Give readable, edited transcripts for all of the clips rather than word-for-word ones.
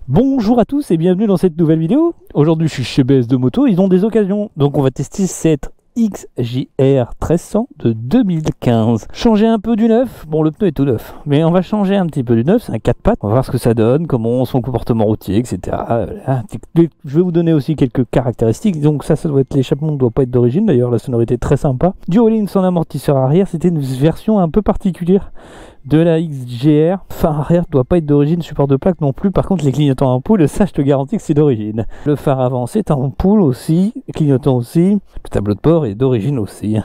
Bonjour à tous et bienvenue dans cette nouvelle vidéo. Aujourd'hui je suis chez BS2 Moto, ils ont des occasions. Donc on va tester cette XJR 1300 de 2015. Changer un peu du neuf, bon le pneu est tout neuf, mais on va changer un petit peu du neuf, c'est un 4 pattes. On va voir ce que ça donne, comment son comportement routier, etc. Je vais vous donner aussi quelques caractéristiques. Donc ça doit être, l'échappement ne doit pas être d'origine, d'ailleurs la sonorité est très sympa. Du Rollins sans amortisseur arrière, c'était une version un peu particulière de la XJR. Phare arrière doit pas être d'origine, support de plaque non plus. Par contre les clignotants en ampoule, ça je te garantis que c'est d'origine. Le phare avant c'est en ampoule aussi, clignotant aussi. Le tableau de bord est d'origine aussi.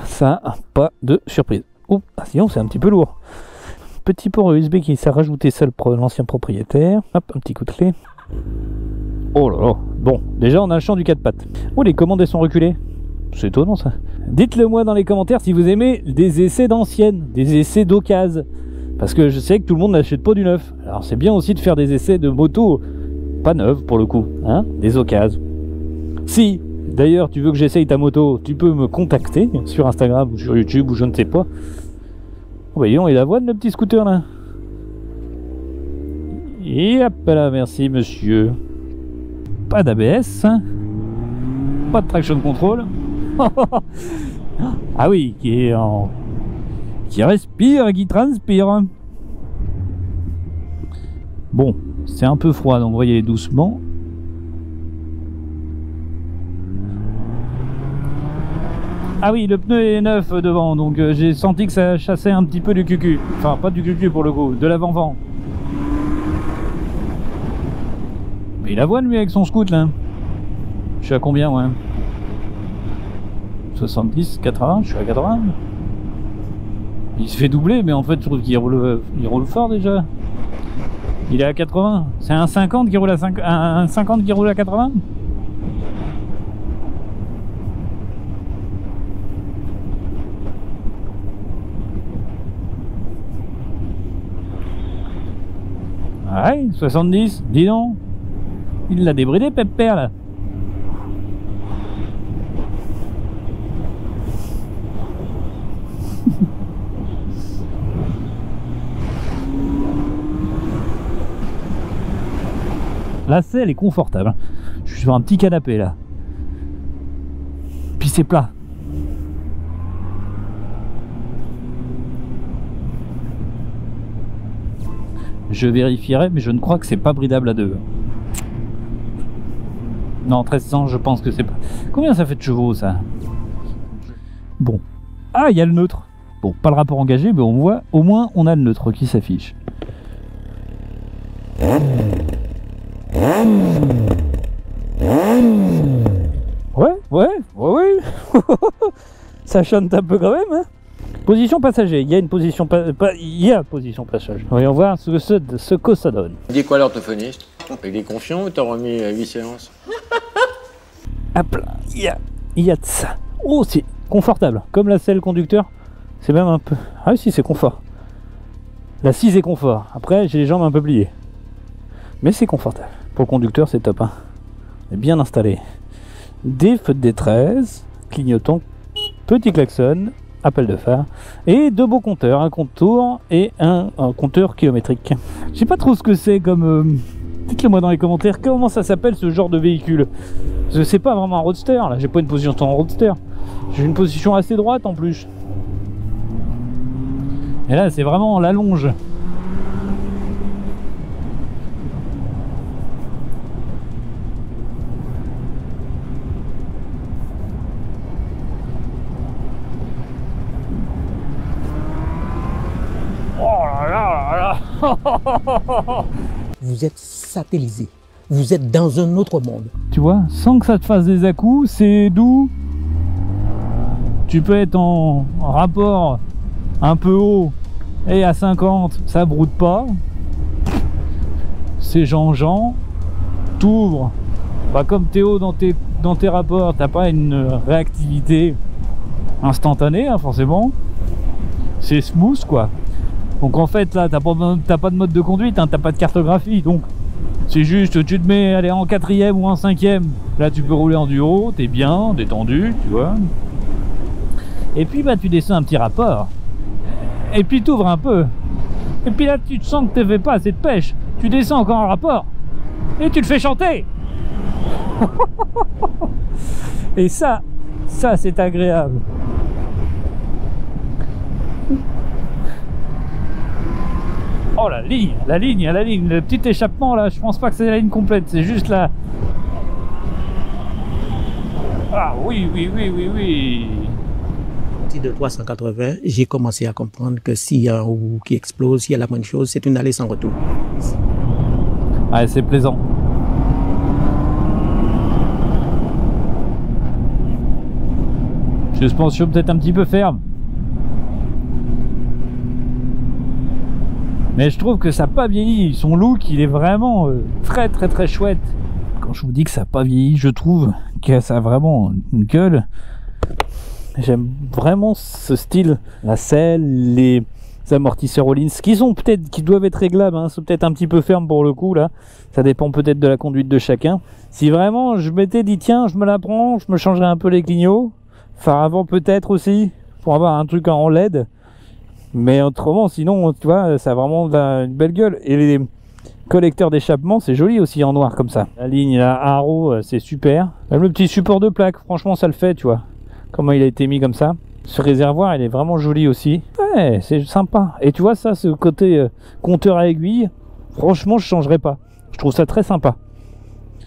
Ça, pas de surprise. Oh, sinon c'est un petit peu lourd. Petit port USB qui s'est rajouté ça l'ancien propriétaire. Hop, un petit coup de clé. Oh là là. Bon, déjà on a le champ du 4 pattes. Oh, les commandes elles sont reculées. C'est étonnant ça. Dites-le moi dans les commentaires si vous aimez des essais d'anciennes, des essais d'occasion. Parce que je sais que tout le monde n'achète pas du neuf. Alors c'est bien aussi de faire des essais de moto, pas neuves pour le coup, hein, des occasions. Si d'ailleurs tu veux que j'essaye ta moto, tu peux me contacter sur Instagram ou sur YouTube ou je ne sais pas. Voyons, il avoine le petit scooter là. Et hop là, merci monsieur. Pas d'ABS, hein. Pas de traction control. Ah oui, qui respire, qui transpire. Bon, c'est un peu froid, donc voyez doucement. Ah oui, le pneu est neuf devant, donc j'ai senti que ça chassait un petit peu du cucu. Enfin, pas du cucu pour le coup, de l'avant-vent. Mais il avoine lui avec son scoot là. Je suis à combien, ouais? 70, 80, je suis à 80. Il se fait doubler, mais en fait, je trouve qu'il roule fort déjà. Il est à 80. C'est un 50 qui roule à 5, un 50 qui roule à 80. Ouais, 70, dis donc. Il l'a débridé, Pépère là. La selle est confortable. Je suis sur un petit canapé là. Puis c'est plat. Je vérifierai, mais je ne crois que c'est pas bridable à deux. Non, 1300, je pense que c'est pas. Combien ça fait de chevaux ça? Bon. Ah, il y a le neutre. Bon, pas le rapport engagé, mais on voit, au moins on a le neutre qui s'affiche. Ouais. Ça chante un peu quand même, hein. Position passager, il y a une position position passage. Voyons voir ce que ça donne. Dis quoi l'orthophoniste? Il est confiant ou t'as remis 8 séances? Hop là, il y a de ça. Oh, c'est confortable, comme la selle conducteur. C'est même un peu... Ah oui, si, c'est confort. La 6 est confort. Après, j'ai les jambes un peu pliées. Mais c'est confortable. Pour le conducteur, c'est top, hein. On est bien installé. Des feux de détresse, clignotants, petit klaxon, appel de phare et deux beaux compteurs, un contour et un compteur kilométrique. Je sais pas trop ce que c'est comme... Dites-le moi dans les commentaires, comment ça s'appelle ce genre de véhicule? Parce que c'est pas vraiment un roadster, là, j'ai pas une position en roadster. J'ai une position assez droite en plus. Et là, c'est vraiment la longe. Vous êtes satellisé, vous êtes dans un autre monde. Tu vois, sans que ça te fasse des à-coups, c'est doux. Tu peux être en rapport un peu haut et à 50, ça broute pas. C'est Jean-Jean. T'ouvres. Bah, comme t'es haut dans tes rapports, t'as pas une réactivité instantanée, hein, forcément. C'est smooth quoi. Donc en fait là t'as pas de mode de conduite, hein, t'as pas de cartographie, donc c'est juste tu te mets aller en 4e ou en 5e, là tu peux rouler en duo, t'es bien détendu, tu vois. Et puis bah tu descends un petit rapport, et puis t'ouvres un peu, et puis là tu te sens que tu fais pas assez de pêche, tu descends encore un rapport, Et tu le fais chanter. Et ça c'est agréable. Oh la ligne, le petit échappement là, je pense pas que c'est la ligne complète, c'est juste là. Ah oui. De 380, j'ai commencé à comprendre que s'il y a un roue qui explose, s'il y a la moindre chose, c'est une allée sans retour. Ouais, c'est plaisant. Suspension peut-être un petit peu ferme. Mais je trouve que ça n'a pas vieilli. Son look, il est vraiment très chouette. Quand je vous dis que ça n'a pas vieilli, je trouve que ça a vraiment une gueule. J'aime vraiment ce style. La selle, les amortisseurs Öhlins, qui doivent être réglables, hein, sont peut-être un petit peu fermes pour le coup là. Ça dépend peut-être de la conduite de chacun. Si vraiment je m'étais dit tiens, je me la prends, je me changerais un peu les clignots. Phare avant peut-être aussi, pour avoir un truc en LED. Mais autrement, sinon, tu vois, ça a vraiment une belle gueule. Et les collecteurs d'échappement, c'est joli aussi en noir comme ça. La ligne, la Haro, c'est super. Même le petit support de plaque, franchement, ça le fait, tu vois. Comment il a été mis comme ça. Ce réservoir, il est vraiment joli aussi. Ouais, c'est sympa. Et tu vois ça, ce côté compteur à aiguille, franchement, je changerais pas. Je trouve ça très sympa.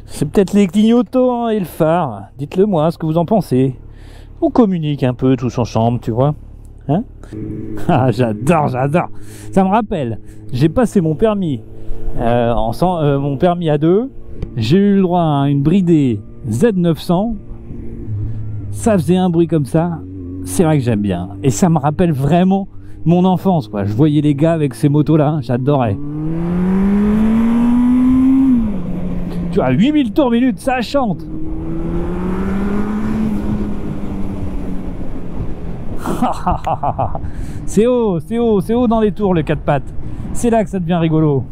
C'est peut-être les clignotants et le phare. Dites-le moi, ce que vous en pensez. On communique un peu tous ensemble, tu vois. Hein? Ah, j'adore. Ça me rappelle, j'ai passé mon permis mon permis A2. J'ai eu le droit à une bridée Z900. Ça faisait un bruit comme ça. C'est vrai que j'aime bien. Et ça me rappelle vraiment mon enfance, quoi. Je voyais les gars avec ces motos là, j'adorais. Tu vois, 8000 tours minute, ça chante. C'est haut dans les tours le 4 pattes. C'est là que ça devient rigolo.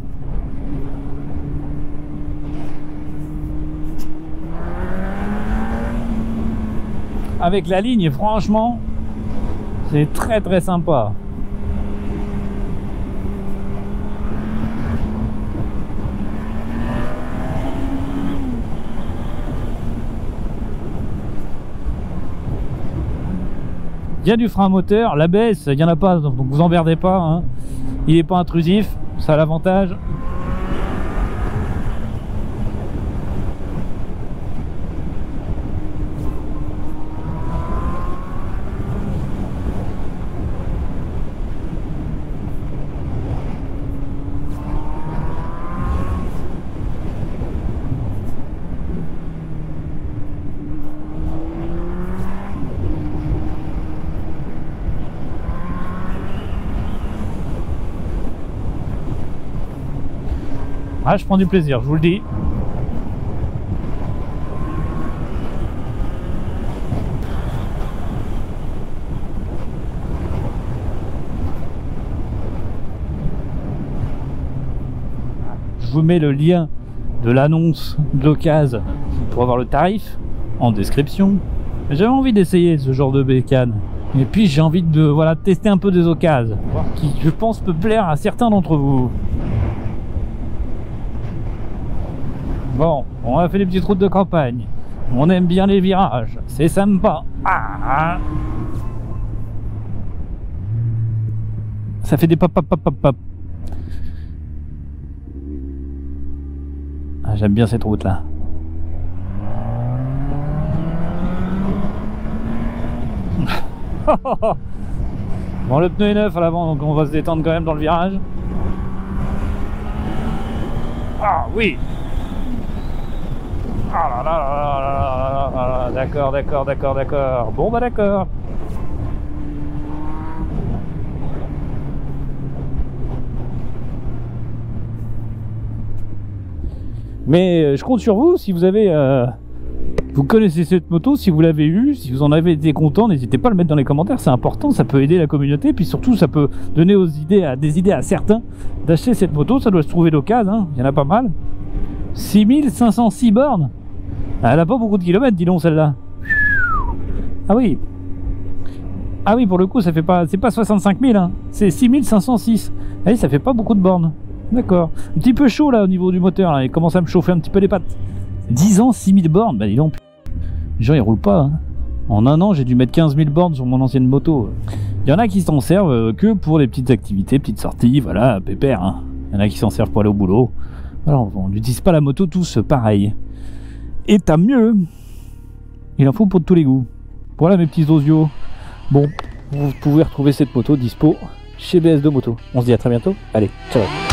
Avec la ligne, franchement, c'est très sympa. Il y a du frein moteur, l'ABS, il n'y en a pas, donc vous emmerdez pas, hein. Il n'est pas intrusif, ça a l'avantage. Ah, je prends du plaisir, je vous le dis. Je vous mets le lien de l'annonce d'occasion pour avoir le tarif en description. J'avais envie d'essayer ce genre de bécane. Et puis j'ai envie de tester un peu des occasions, qui je pense peut plaire à certains d'entre vous. Bon, on a fait des petites routes de campagne. On aime bien les virages, c'est sympa. Ah, ça fait des pop. Ah, j'aime bien cette route là. Bon, le pneu est neuf à l'avant, donc on va se détendre quand même dans le virage. Ah oui. Ah là là, d'accord. Bon bah d'accord. Mais je compte sur vous, si vous avez vous connaissez cette moto, si vous l'avez eue, si vous en avez été content, n'hésitez pas à le mettre dans les commentaires, c'est important, ça peut aider la communauté, puis surtout ça peut donner des idées à certains d'acheter cette moto. Ça doit se trouver d'occasion, hein. Il y en a pas mal. 6506 bornes. Elle a pas beaucoup de kilomètres, dis donc, celle-là. Ah oui, pour le coup, ça fait pas, c'est pas 65 000, hein. C'est 6506. Allez, ça fait pas beaucoup de bornes. D'accord. Un petit peu chaud là au niveau du moteur, là. Il commence à me chauffer un petit peu les pattes. 10 ans, 6000 bornes, bah dis donc. Les gens ils roulent pas. Hein. En un an, j'ai dû mettre 15 000 bornes sur mon ancienne moto. Il y en a qui s'en servent que pour les petites activités, petites sorties, voilà, pépère. Hein. Il y en a qui s'en servent pour aller au boulot. Voilà, on n'utilise pas la moto tous pareil. Et t'as mieux. Il en faut pour tous les goûts. Voilà mes petits osios. Bon, vous pouvez retrouver cette moto dispo chez BS2 Moto. On se dit à très bientôt. Allez, ciao.